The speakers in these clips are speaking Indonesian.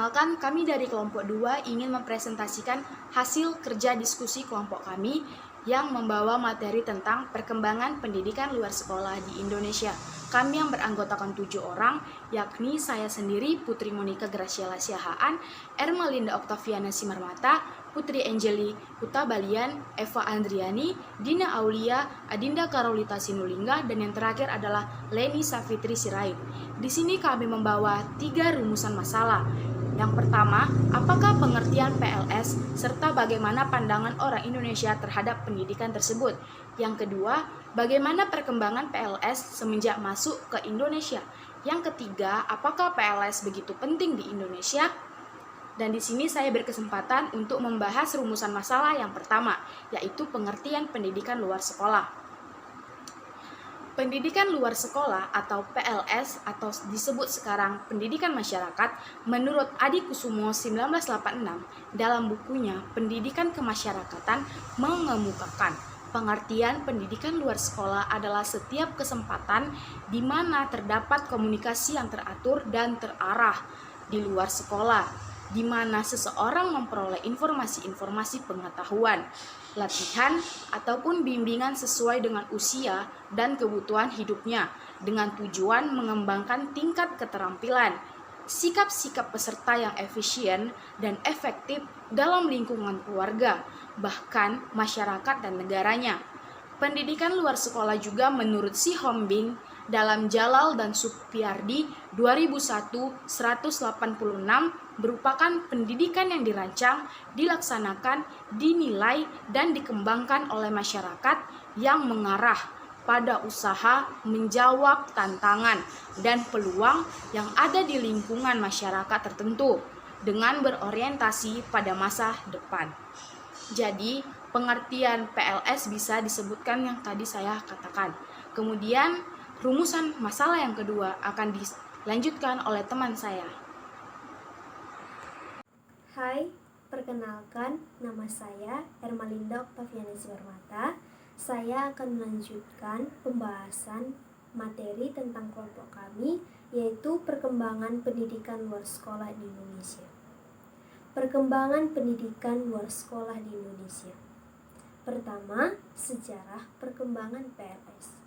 Perkenalkan, kami dari kelompok 2 ingin mempresentasikan hasil kerja diskusi kelompok kami yang membawa materi tentang perkembangan pendidikan luar sekolah di Indonesia. Kami yang beranggotakan 7 orang, yakni saya sendiri, Putri Monika Graciela Siahaan, Ermelinda Oktaviana Simarmata, Putri Angeli Huta Balian, Eva Andriani, Dina Aulia, Adinda Karolita Sinulinga, dan yang terakhir adalah Leni Safitri Sirait. Di sini kami membawa 3 rumusan masalah. Yang pertama, apakah pengertian PLS serta bagaimana pandangan orang Indonesia terhadap pendidikan tersebut? Yang kedua, bagaimana perkembangan PLS semenjak masuk ke Indonesia? Yang ketiga, apakah PLS begitu penting di Indonesia? Dan di sini saya berkesempatan untuk membahas rumusan masalah yang pertama, yaitu pengertian pendidikan luar sekolah. Pendidikan luar sekolah atau PLS atau disebut sekarang pendidikan masyarakat menurut Adi Kusumo 1986 dalam bukunya Pendidikan Kemasyarakatan mengemukakan pengertian pendidikan luar sekolah adalah setiap kesempatan di mana terdapat komunikasi yang teratur dan terarah di luar sekolah, di mana seseorang memperoleh informasi-informasi pengetahuan, latihan, ataupun bimbingan sesuai dengan usia dan kebutuhan hidupnya dengan tujuan mengembangkan tingkat keterampilan, sikap-sikap peserta yang efisien dan efektif dalam lingkungan keluarga, bahkan masyarakat dan negaranya. Pendidikan luar sekolah juga menurut Si Hombing dalam Jalal dan Supyardi 2001-186 merupakan pendidikan yang dirancang, dilaksanakan, dinilai, dan dikembangkan oleh masyarakat yang mengarah pada usaha menjawab tantangan dan peluang yang ada di lingkungan masyarakat tertentu dengan berorientasi pada masa depan. Jadi, pengertian PLS bisa disebutkan yang tadi saya katakan. Kemudian, rumusan masalah yang kedua akan dilanjutkan oleh teman saya. Hai, perkenalkan nama saya Ermelinda Oktaviana Simarmata. Saya akan melanjutkan pembahasan materi tentang kelompok kami, yaitu perkembangan pendidikan luar sekolah di Indonesia. Perkembangan pendidikan luar sekolah di Indonesia. Pertama, sejarah perkembangan PLS.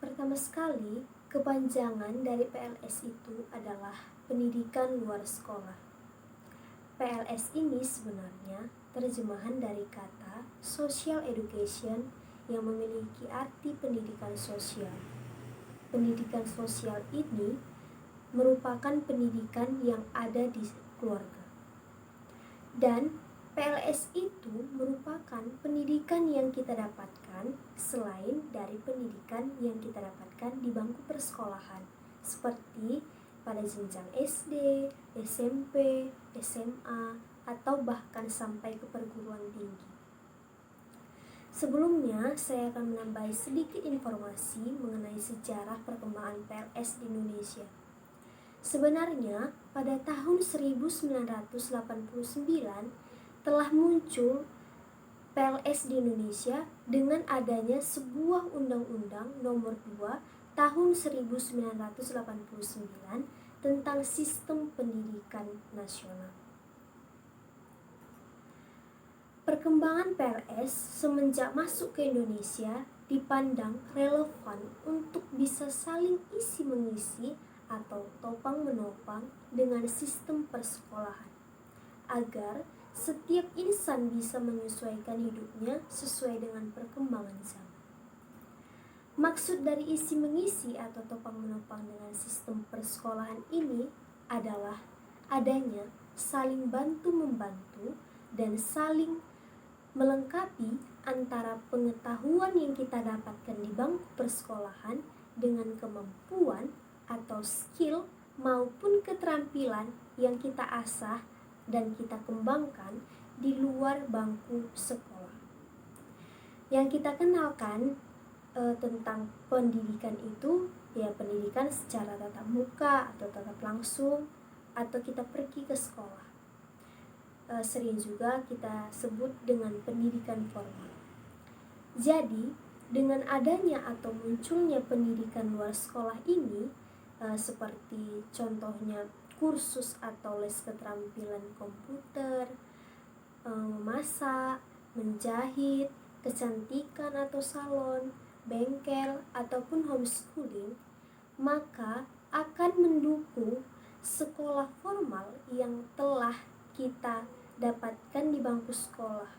Pertama sekali, kepanjangan dari PLS itu adalah pendidikan luar sekolah. PLS ini sebenarnya terjemahan dari kata social education yang memiliki arti pendidikan sosial. Pendidikan sosial ini merupakan pendidikan yang ada di keluarga. Dan PLS itu merupakan pendidikan yang kita dapatkan selain dari pendidikan yang kita dapatkan di bangku persekolahan, seperti pada jenjang SD, SMP, SMA, atau bahkan sampai ke perguruan tinggi. Sebelumnya, saya akan menambahi sedikit informasi mengenai sejarah perkembangan PLS di Indonesia. Sebenarnya, pada tahun 1989 telah muncul PLS di Indonesia dengan adanya sebuah Undang-Undang Nomor 2 Tahun 1989 tentang Sistem Pendidikan Nasional. Perkembangan PLS semenjak masuk ke Indonesia dipandang relevan untuk bisa saling isi-mengisi atau topang-menopang dengan sistem persekolahan, agar setiap insan bisa menyesuaikan hidupnya sesuai dengan perkembangan zaman. Maksud dari isi-mengisi atau topang-menopang dengan sistem persekolahan ini adalah adanya saling bantu-membantu dan saling melengkapi antara pengetahuan yang kita dapatkan di bangku persekolahan dengan kemampuan atau skill maupun keterampilan yang kita asah dan kita kembangkan di luar bangku sekolah. Yang kita kenalkan tentang pendidikan itu, ya pendidikan secara tatap muka atau tatap langsung, atau kita pergi ke sekolah. Sering juga kita sebut dengan pendidikan formal. Jadi, dengan adanya atau munculnya pendidikan luar sekolah ini, seperti contohnya kursus atau les keterampilan komputer, memasak, menjahit, kecantikan atau salon, bengkel, ataupun homeschooling, maka akan mendukung sekolah formal yang telah kita dapatkan di bangku sekolah.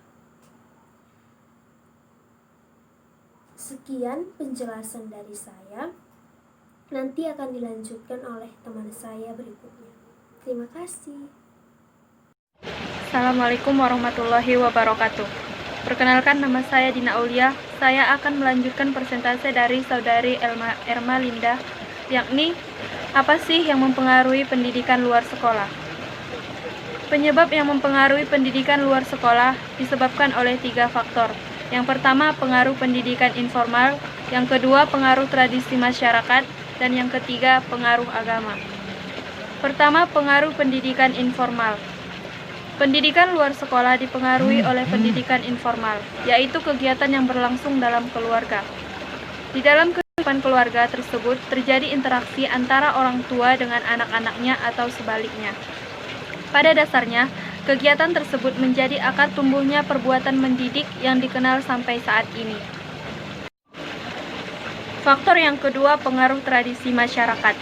Sekian penjelasan dari saya. Nanti akan dilanjutkan oleh teman saya berikutnya. Terima kasih. Assalamualaikum warahmatullahi wabarakatuh. Perkenalkan, nama saya Dina Aulia. Saya akan melanjutkan presentasi dari saudari Erma Linda, yakni apa sih yang mempengaruhi pendidikan luar sekolah? Penyebab yang mempengaruhi pendidikan luar sekolah disebabkan oleh 3 faktor. Yang pertama, pengaruh pendidikan informal. Yang kedua, pengaruh tradisi masyarakat. Dan yang ketiga, pengaruh agama. Pertama, pengaruh pendidikan informal. Pendidikan luar sekolah dipengaruhi oleh pendidikan informal, yaitu kegiatan yang berlangsung dalam keluarga. Di dalam kehidupan keluarga tersebut terjadi interaksi antara orang tua dengan anak-anaknya atau sebaliknya. Pada dasarnya, kegiatan tersebut menjadi akar tumbuhnya perbuatan mendidik yang dikenal sampai saat ini. Faktor yang kedua, pengaruh tradisi masyarakat.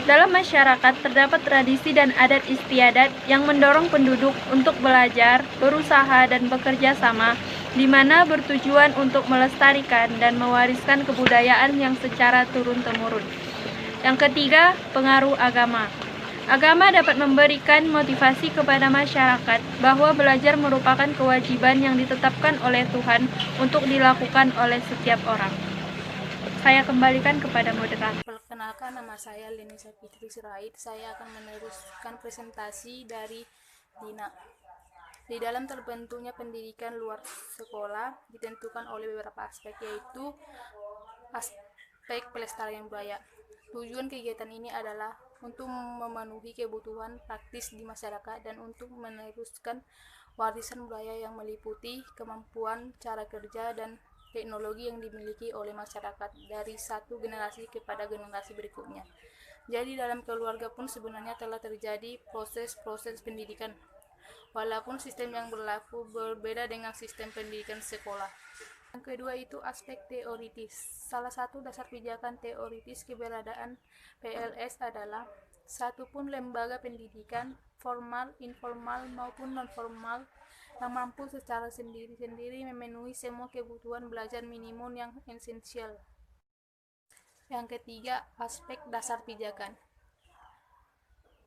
Dalam masyarakat terdapat tradisi dan adat istiadat yang mendorong penduduk untuk belajar, berusaha, dan bekerja sama, di mana bertujuan untuk melestarikan dan mewariskan kebudayaan yang secara turun-temurun. Yang ketiga, pengaruh agama. Agama dapat memberikan motivasi kepada masyarakat bahwa belajar merupakan kewajiban yang ditetapkan oleh Tuhan untuk dilakukan oleh setiap orang. Saya kembalikan kepada moderator. Perkenalkan, nama saya Leni Fitri Sirait. Saya akan meneruskan presentasi dari Dina. Di dalam terbentuknya pendidikan luar sekolah ditentukan oleh beberapa aspek, yaitu aspek pelestarian budaya. Tujuan kegiatan ini adalah untuk memenuhi kebutuhan praktis di masyarakat dan untuk meneruskan warisan budaya yang meliputi kemampuan, cara kerja, dan teknologi yang dimiliki oleh masyarakat dari satu generasi kepada generasi berikutnya. Jadi dalam keluarga pun sebenarnya telah terjadi proses-proses pendidikan, walaupun sistem yang berlaku berbeda dengan sistem pendidikan sekolah. Yang kedua itu aspek teoritis. Salah satu dasar pijakan teoritis keberadaan PLS adalah satupun lembaga pendidikan, formal, informal, maupun non-formal, yang mampu secara sendiri-sendiri memenuhi semua kebutuhan belajar minimum yang esensial. Yang ketiga, aspek dasar pijakan.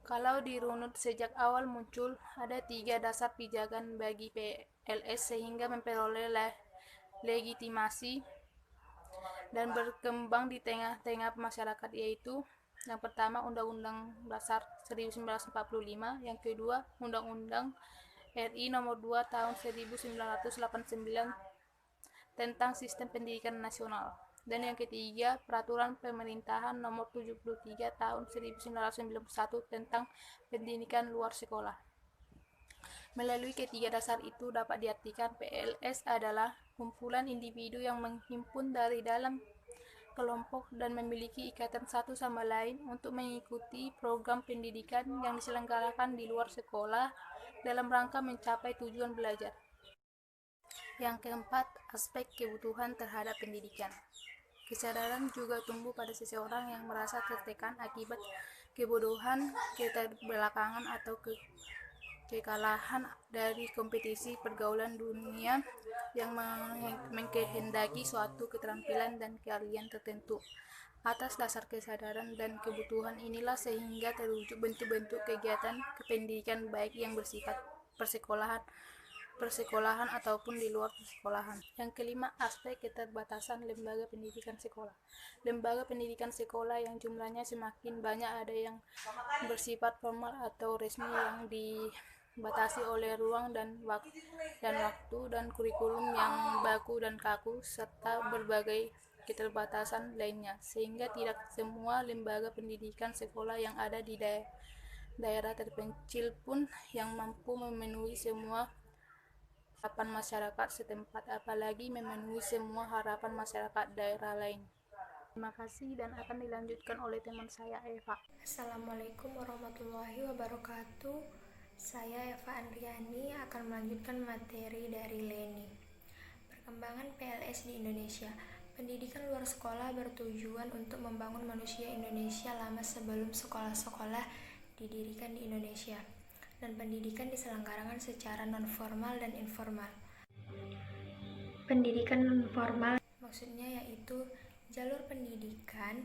Kalau dirunut sejak awal muncul, ada 3 dasar pijakan bagi PLS sehingga memperoleh legitimasi dan berkembang di tengah-tengah masyarakat, yaitu yang pertama Undang-Undang Dasar 1945, yang kedua Undang-Undang RI Nomor 2 Tahun 1989 tentang Sistem Pendidikan Nasional, dan yang ketiga Peraturan Pemerintahan Nomor 73 Tahun 1991 tentang Pendidikan Luar Sekolah. Melalui ketiga dasar itu dapat diartikan PLS adalah kumpulan individu yang menghimpun dari dalam kelompok dan memiliki ikatan satu sama lain untuk mengikuti program pendidikan yang diselenggarakan di luar sekolah dalam rangka mencapai tujuan belajar. Yang keempat, aspek kebutuhan terhadap pendidikan. Kesadaran juga tumbuh pada seseorang yang merasa tertekan akibat kebodohan, keterbelakangan, atau kekalahan dari kompetisi pergaulan dunia yang mengkehendaki suatu keterampilan dan keahlian tertentu. Atas dasar kesadaran dan kebutuhan inilah sehingga terwujud bentuk-bentuk kegiatan kependidikan baik yang bersifat persekolahan ataupun di luar persekolahan. Yang kelima, aspek keterbatasan lembaga pendidikan sekolah. Lembaga pendidikan sekolah yang jumlahnya semakin banyak, ada yang bersifat formal atau resmi yang dibatasi oleh ruang dan waktu dan kurikulum yang baku dan kaku serta berbagai keterbatasan lainnya, sehingga tidak semua lembaga pendidikan sekolah yang ada di daerah terpencil pun yang mampu memenuhi semua harapan masyarakat setempat, apalagi memenuhi semua harapan masyarakat daerah lain. Terima kasih dan akan dilanjutkan oleh teman saya Eva. Assalamualaikum warahmatullahi wabarakatuh. Saya Eva Andriani akan melanjutkan materi dari Leni. Perkembangan PLS di Indonesia. Pendidikan luar sekolah bertujuan untuk membangun manusia Indonesia lama sebelum sekolah-sekolah didirikan di Indonesia, dan pendidikan diselenggarakan secara non-formal dan informal. Pendidikan non-formal maksudnya yaitu jalur pendidikan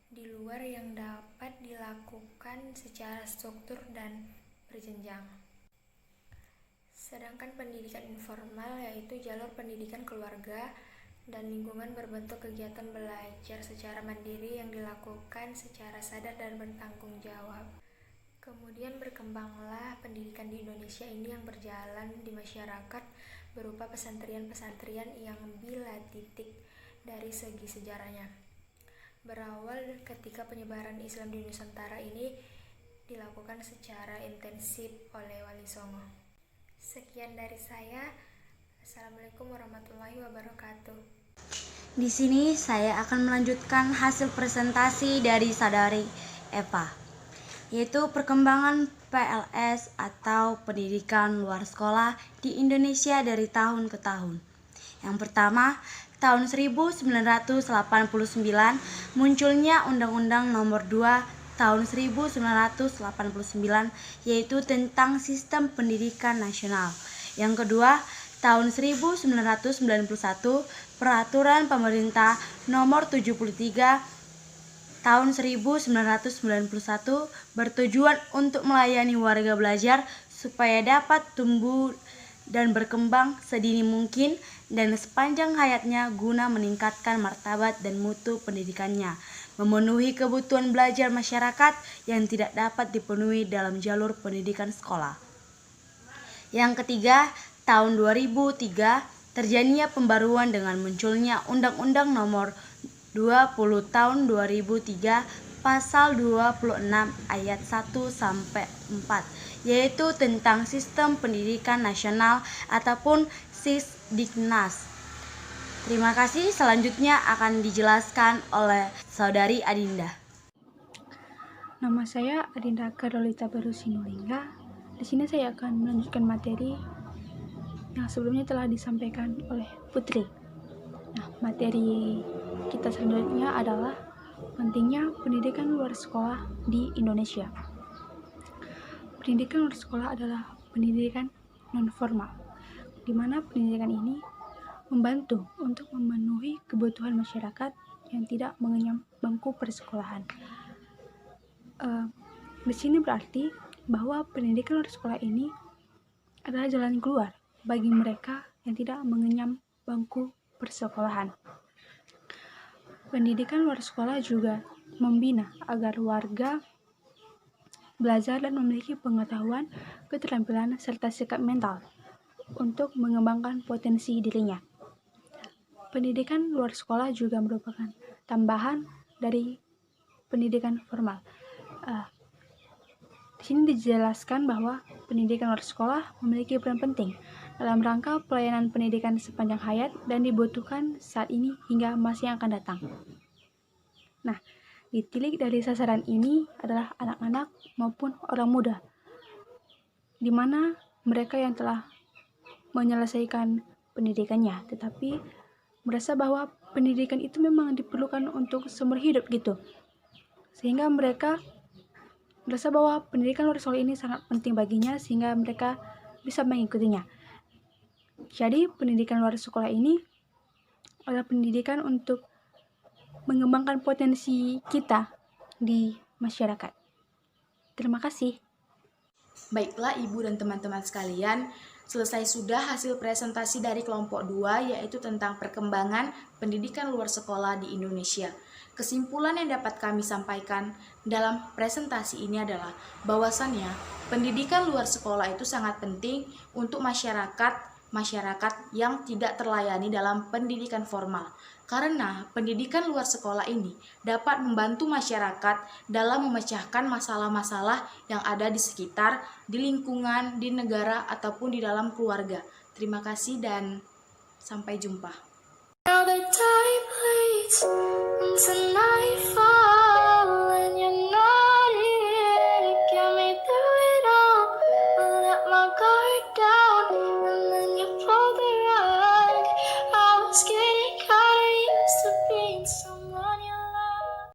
di luar yang dapat dilakukan secara struktur dan berjenjang. Sedangkan pendidikan informal yaitu jalur pendidikan keluarga dan lingkungan berbentuk kegiatan belajar secara mandiri yang dilakukan secara sadar dan bertanggung jawab. Kemudian berkembanglah pendidikan di Indonesia ini yang berjalan di masyarakat berupa pesantren-pesantren yang bila titik dari segi sejarahnya. Berawal ketika penyebaran Islam di Nusantara ini dilakukan secara intensif oleh Wali Songo. Sekian dari saya. Assalamualaikum warahmatullahi wabarakatuh. Di sini saya akan melanjutkan hasil presentasi dari saudari Eva, yaitu perkembangan PLS atau pendidikan luar sekolah di Indonesia dari tahun ke tahun. Yang pertama, tahun 1989 munculnya Undang-Undang Nomor 2 tahun 1989 yaitu tentang Sistem Pendidikan Nasional. Yang kedua, tahun 1991 Peraturan Pemerintah Nomor 73 tahun 1991 bertujuan untuk melayani warga belajar supaya dapat tumbuh dan berkembang sedini mungkin dan sepanjang hayatnya guna meningkatkan martabat dan mutu pendidikannya, memenuhi kebutuhan belajar masyarakat yang tidak dapat dipenuhi dalam jalur pendidikan sekolah. Yang ketiga, tahun 2003 terjadinya pembaruan dengan munculnya Undang-Undang Nomor 20 tahun 2003 pasal 26 ayat 1 sampai 4 yaitu tentang Sistem Pendidikan Nasional ataupun Sisdiknas. Terima kasih, selanjutnya akan dijelaskan oleh saudari Adinda. Nama saya Adinda Karolita Beru Sinulinga. Di sini saya akan melanjutkan materi yang sebelumnya telah disampaikan oleh Putri. Nah, materi kita selanjutnya adalah pentingnya pendidikan luar sekolah di Indonesia. Pendidikan luar sekolah adalah pendidikan non-formal, di mana pendidikan ini membantu untuk memenuhi kebutuhan masyarakat yang tidak mengenyam bangku persekolahan. Di sini berarti bahwa pendidikan luar sekolah ini adalah jalan keluar bagi mereka yang tidak mengenyam bangku persekolahan. Pendidikan luar sekolah juga membina agar warga belajar dan memiliki pengetahuan, keterampilan, serta sikap mental untuk mengembangkan potensi dirinya. Pendidikan luar sekolah juga merupakan tambahan dari pendidikan formal. Di sini dijelaskan bahwa pendidikan luar sekolah memiliki peran penting dalam rangka pelayanan pendidikan sepanjang hayat dan dibutuhkan saat ini hingga masa yang akan datang. Nah, ditilik dari sasaran ini adalah anak-anak maupun orang muda, di mana mereka yang telah menyelesaikan pendidikannya, tetapi merasa bahwa pendidikan itu memang diperlukan untuk seumur hidup gitu, sehingga mereka merasa bahwa pendidikan luar sekolah ini sangat penting baginya sehingga mereka bisa mengikutinya. Jadi pendidikan luar sekolah ini adalah pendidikan untuk mengembangkan potensi kita di masyarakat. Terima kasih. Baiklah Ibu dan teman-teman sekalian, selesai sudah hasil presentasi dari kelompok 2 yaitu tentang perkembangan pendidikan luar sekolah di Indonesia. Kesimpulan yang dapat kami sampaikan dalam presentasi ini adalah bahwasannya pendidikan luar sekolah itu sangat penting untuk masyarakat yang tidak terlayani dalam pendidikan formal. Karena pendidikan luar sekolah ini dapat membantu masyarakat dalam memecahkan masalah-masalah yang ada di sekitar, di lingkungan, di negara, ataupun di dalam keluarga. Terima kasih dan sampai jumpa. Now the time plays